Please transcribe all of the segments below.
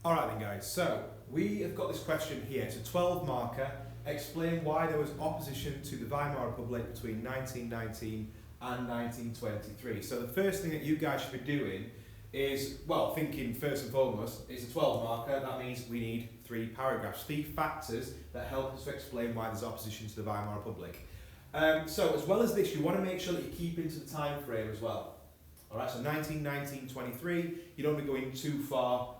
Alright then guys, so we have got this question here. It's a 12 marker. Explain why there was opposition to the Weimar Republic between 1919 and 1923. So the first thing that you guys should be doing is, well, thinking first and foremost, it's a 12 marker, that means we need 3 paragraphs, 3 factors that help us to explain why there's opposition to the Weimar Republic. So as well as this, you want to make sure that you keep into the time frame as well. Alright, so 1919-23, you don't want to go in too far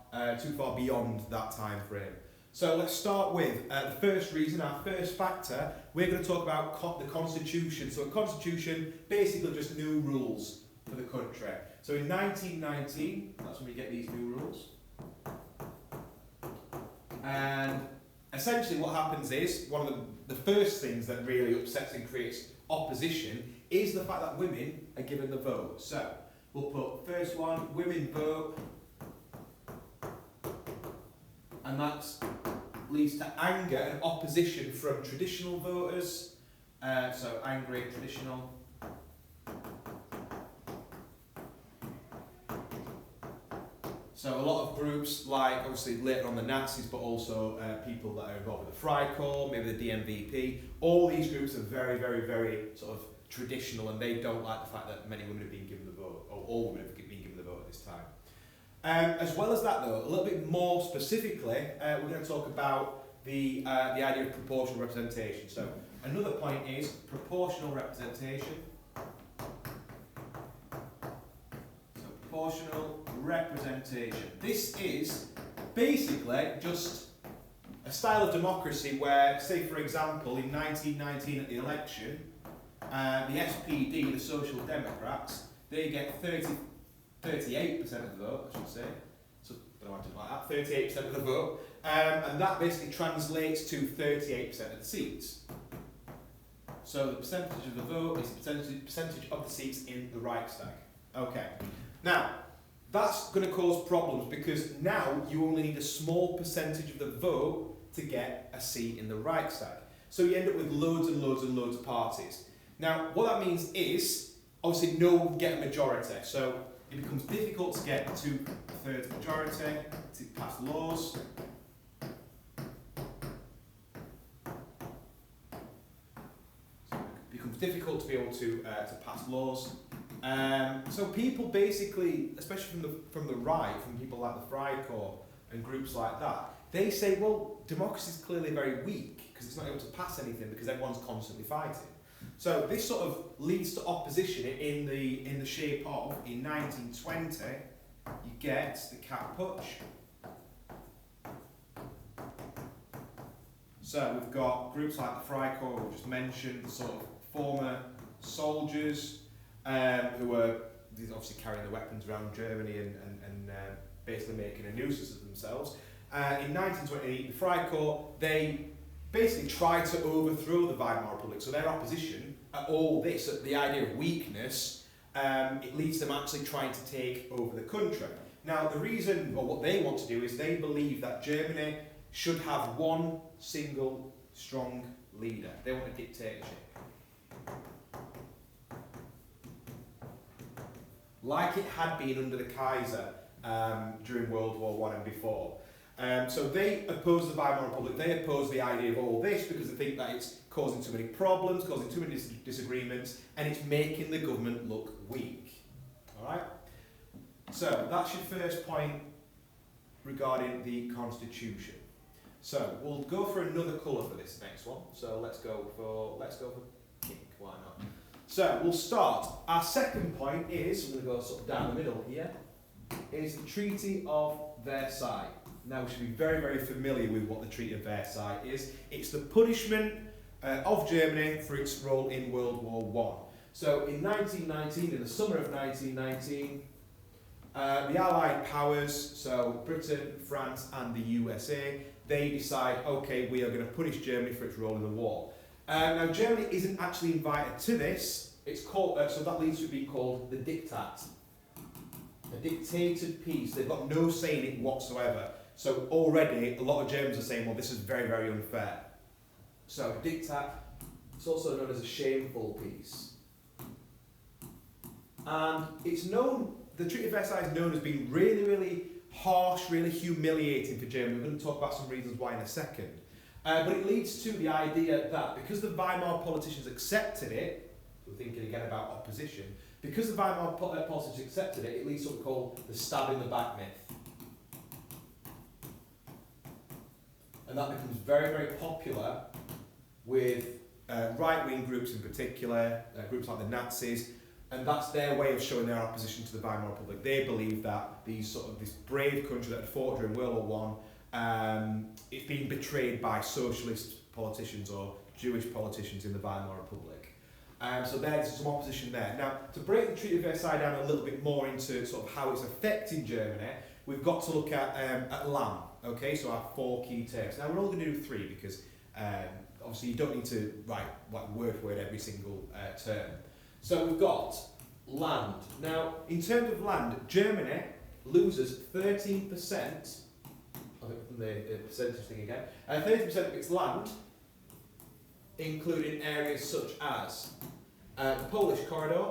beyond that time frame. So let's start with the first reason, our first factor. We're going to talk about the Constitution. So a Constitution, basically just new rules for the country. So in 1919, that's when we get these new rules. And essentially what happens is, one of the first things that really upsets and creates opposition is the fact that women are given the vote. So we'll put first one, women vote, and that leads to anger and opposition from traditional voters. So angry, traditional. So a lot of groups, like obviously later on the Nazis, but also people that are involved with the Freikorps, maybe the DMVP, all these groups are very, very, very sort of traditional, and they don't like the fact that many women have been given the vote, or all women have been given the vote at this time. As well as that though, a little bit more specifically, we're going to talk about the idea of proportional representation. So another point is proportional representation. So proportional representation. This is basically just a style of democracy where, say for example, in 1919 at the election, the SPD, the Social Democrats, they get 38% of the vote, I should say. So, I don't know how to do like that, 38% of the vote. And that basically translates to 38% of the seats. So the percentage of the vote is the percentage of the seats in the Reichstag. Okay. Now, that's going to cause problems because now you only need a small percentage of the vote to get a seat in the Reichstag. So you end up with loads and loads and loads of parties. Now, what that means is, obviously no one can get a majority. So it becomes difficult to get 2/3 majority to pass laws. So it becomes difficult to be able to pass laws. So people basically, especially from the right, from people like the Freikorps and groups like that, they say, well, democracy is clearly very weak because it's not able to pass anything because everyone's constantly fighting. So this sort of leads to opposition in the shape of, in 1920, you get the Cat Putsch. So we've got groups like the Freikorps, we just mentioned, the sort of former soldiers who were obviously carrying the weapons around Germany and basically making a nuisance of themselves. In 1928, the Freikorps, they basically tried to overthrow the Weimar Republic. So their opposition at all this, at the idea of weakness, it leads them actually trying to take over the country. Now the reason, or what they want to do, is they believe that Germany should have one single strong leader. They want a dictatorship. Like it had been under the Kaiser during World War I and before. So they oppose the Weimar Republic, they oppose the idea of all this because they think that it's causing too many problems, causing too many disagreements, and it's making the government look weak. Alright? So that's your first point regarding the Constitution. So we'll go for another colour for this next one. So let's go for pink, why not? So we'll start. Our second point is, we're going to go sort of down the middle here, is the Treaty of Versailles. Now we should be very, very familiar with what the Treaty of Versailles is. It's the punishment of Germany for its role in World War I. So in 1919, in the summer of 1919, the Allied powers, so Britain, France and the USA, they decide, okay, we are going to punish Germany for its role in the war. Now Germany isn't actually invited to this. It's called, so that leads to being called the Diktat. A dictated peace. They've got no say in it whatsoever. So already a lot of Germans are saying, well, this is very, very unfair. So Diktat, it's also known as a shameful peace. And it's known, the Treaty of Versailles is known as being really, really harsh, really humiliating for Germany. We're going to talk about some reasons why in a second. But it leads to the idea that because the Weimar politicians accepted it, we're thinking again about opposition, because the Weimar politicians accepted it, it leads to what we call the stab in the back myth. And that becomes very, very popular with right-wing groups in particular, groups like the Nazis, and that's their way of showing their opposition to the Weimar Republic. They believe that this brave country that had fought during World War I, it's being betrayed by socialist politicians or Jewish politicians in the Weimar Republic. So there's some opposition there. Now, to break the Treaty of Versailles down a little bit more into sort of how it's affecting Germany, we've got to look at LAM. Okay, so our 4 key terms. Now we're only going to do 3 because obviously you don't need to write word for word every single term. So we've got land. Now, in terms of land, Germany loses 13%. I'll put the percentage thing again. 30% of its land, including areas such as the Polish corridor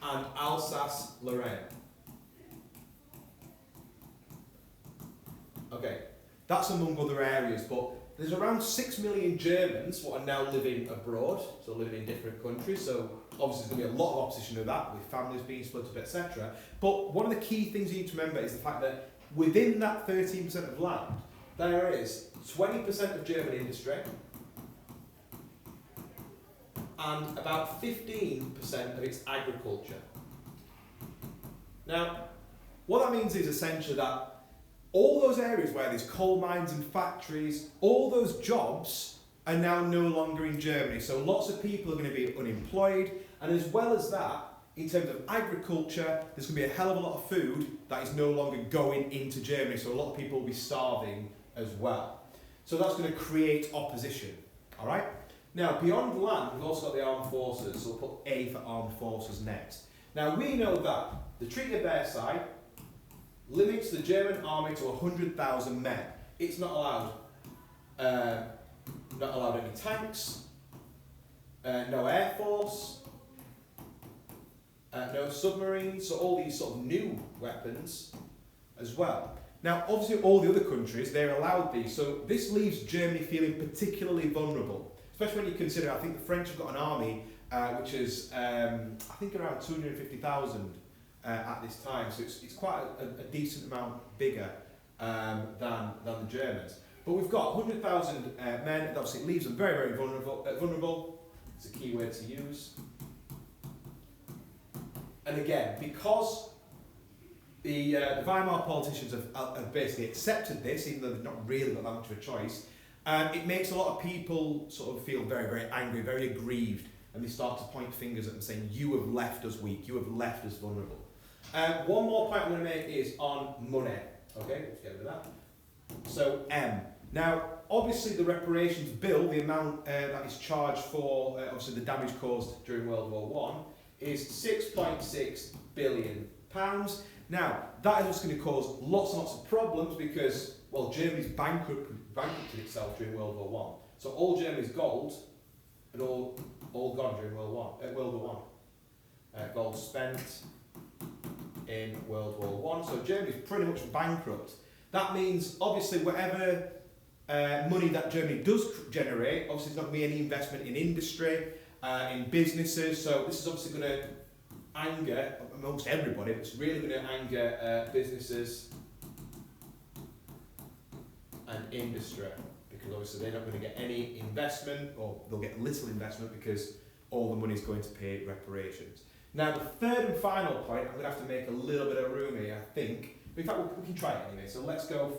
and Alsace-Lorraine. Okay, that's among other areas, but there's around 6 million Germans who are now living abroad, so living in different countries, so obviously there's going to be a lot of opposition to that, with families being split up, etc. But one of the key things you need to remember is the fact that within that 13% of land, there is 20% of German industry, and about 15% of its agriculture. Now, what that means is essentially that all those areas where there's coal mines and factories, all those jobs are now no longer in Germany. So lots of people are going to be unemployed. And as well as that, in terms of agriculture, there's going to be a hell of a lot of food that is no longer going into Germany. So a lot of people will be starving as well. So that's going to create opposition. All right? Now, beyond land, we've also got the armed forces. So we'll put A for armed forces next. Now, we know that the Treaty of Versailles limits the German army to 100,000 men. It's not allowed any tanks, no air force, no submarines, so all these sort of new weapons as well. Now, obviously, all the other countries, they're allowed these, so this leaves Germany feeling particularly vulnerable, especially when you consider, I think the French have got an army which is, I think, around 250,000 at this time, so it's quite a decent amount bigger than the Germans. But we've got 100,000 men, obviously it leaves them very, very vulnerable. It's a key word to use. And again, because the Weimar politicians have basically accepted this, even though they've not really got that much of a choice, it makes a lot of people sort of feel very, very angry, very aggrieved, and they start to point fingers at them saying, you have left us weak, you have left us vulnerable. One more point I'm going to make is on money. Okay, let's get rid of that. So M. Now, obviously the reparations bill, the amount that is charged for obviously the damage caused during World War I, is £6.6 billion. Now, that is what's going to cause lots and lots of problems because, well, Germany's bankrupted itself during World War I. So all Germany's gold had all gone during World War I. Gold spent in World War I. So Germany's pretty much bankrupt. That means, obviously, whatever money that Germany does generate, obviously there's not going to be any investment in industry, in businesses. So this is obviously going to anger amongst everybody. It's really going to anger businesses and industry, because obviously they're not going to get any investment, or they'll get little investment because all the money is going to pay reparations. Now, the third and final point, I'm going to have to make a little bit of room here, I think. In fact, we can try it anyway. So let's go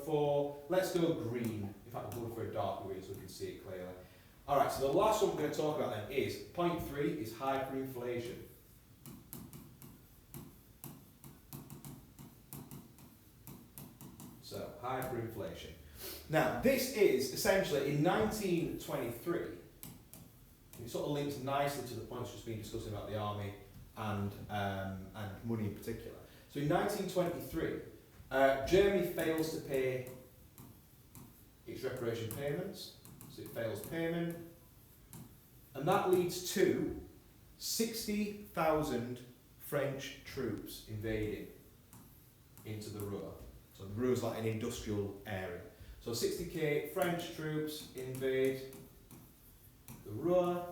green. In fact, we'll go for a dark green so we can see it clearly. All right, so the last one we're going to talk about then is, point 3 is hyperinflation. So, hyperinflation. Now, this is essentially in 1923, it sort of links nicely to the points just been discussing about the army and money in particular. So in 1923, Germany fails to pay its reparation payments, so it fails payment, and that leads to 60,000 French troops invading into the Ruhr. So the Ruhr is like an industrial area. So 60k French troops invade the Ruhr.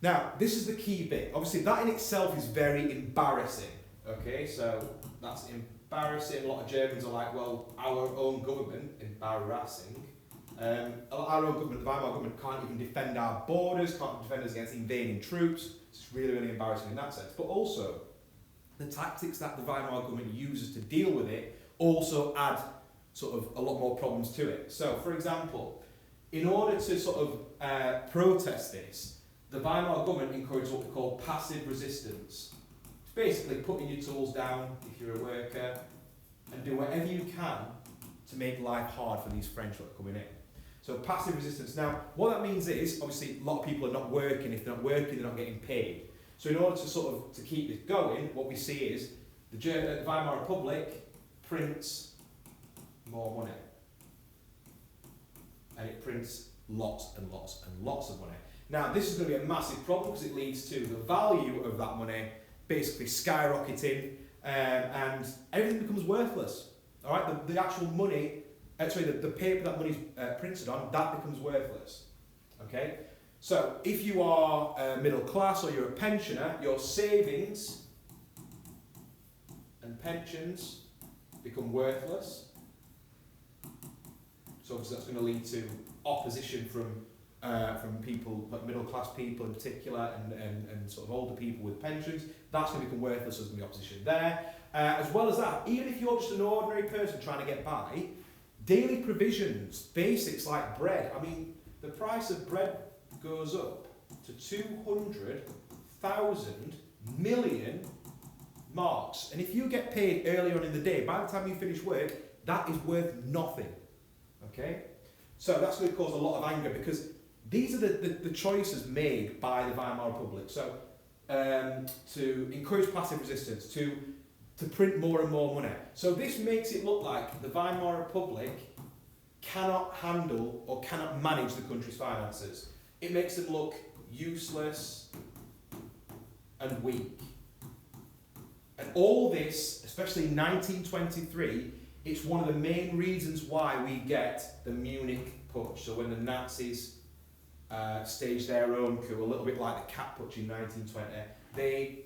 Now, this is the key bit. Obviously, that in itself is very embarrassing. Okay, so that's embarrassing. A lot of Germans are like, well, our own government, embarrassing. Our own government, the Weimar government, can't even defend our borders, can't defend us against invading troops. It's really, really embarrassing in that sense. But also, the tactics that the Weimar government uses to deal with it also add sort of a lot more problems to it. So, for example, in order to sort of protest this, the Weimar government encouraged what we call passive resistance. It's basically putting your tools down if you're a worker and do whatever you can to make life hard for these French that are coming in. So passive resistance. Now, what that means is, obviously, a lot of people are not working. If they're not working, they're not getting paid. So in order to sort of to keep this going, what we see is the Weimar Republic prints more money. And it prints lots and lots and lots of money. Now, this is going to be a massive problem because it leads to the value of that money basically skyrocketing and everything becomes worthless. All right, the actual money, the paper that money's printed on, that becomes worthless. Okay, so if you are middle class or you're a pensioner, your savings and pensions become worthless. So obviously that's going to lead to opposition from people, like middle class people in particular, and sort of older people with pensions. That's going to become worthless, so there's going to be opposition there. As well as that, even if you're just an ordinary person trying to get by, daily provisions, basics like bread, I mean, the price of bread goes up to 200,000 million marks. And if you get paid early on in the day, by the time you finish work, that is worth nothing. Okay? So that's going to cause a lot of anger because these are the choices made by the Weimar Republic. So to encourage passive resistance, to print more and more money. So this makes it look like the Weimar Republic cannot handle or cannot manage the country's finances. It makes them look useless and weak. And all this, especially in 1923, it's one of the main reasons why we get the Munich Putsch. So when the Nazis staged their own coup, a little bit like the Cat Putsch in 1920, they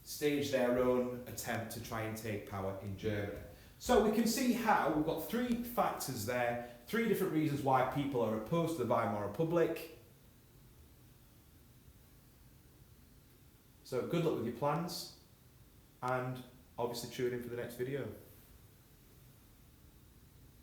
staged their own attempt to try and take power in Germany. So we can see how we've got three factors there, three different reasons why people are opposed to the Weimar Republic. So good luck with your plans, and obviously tune in for the next video.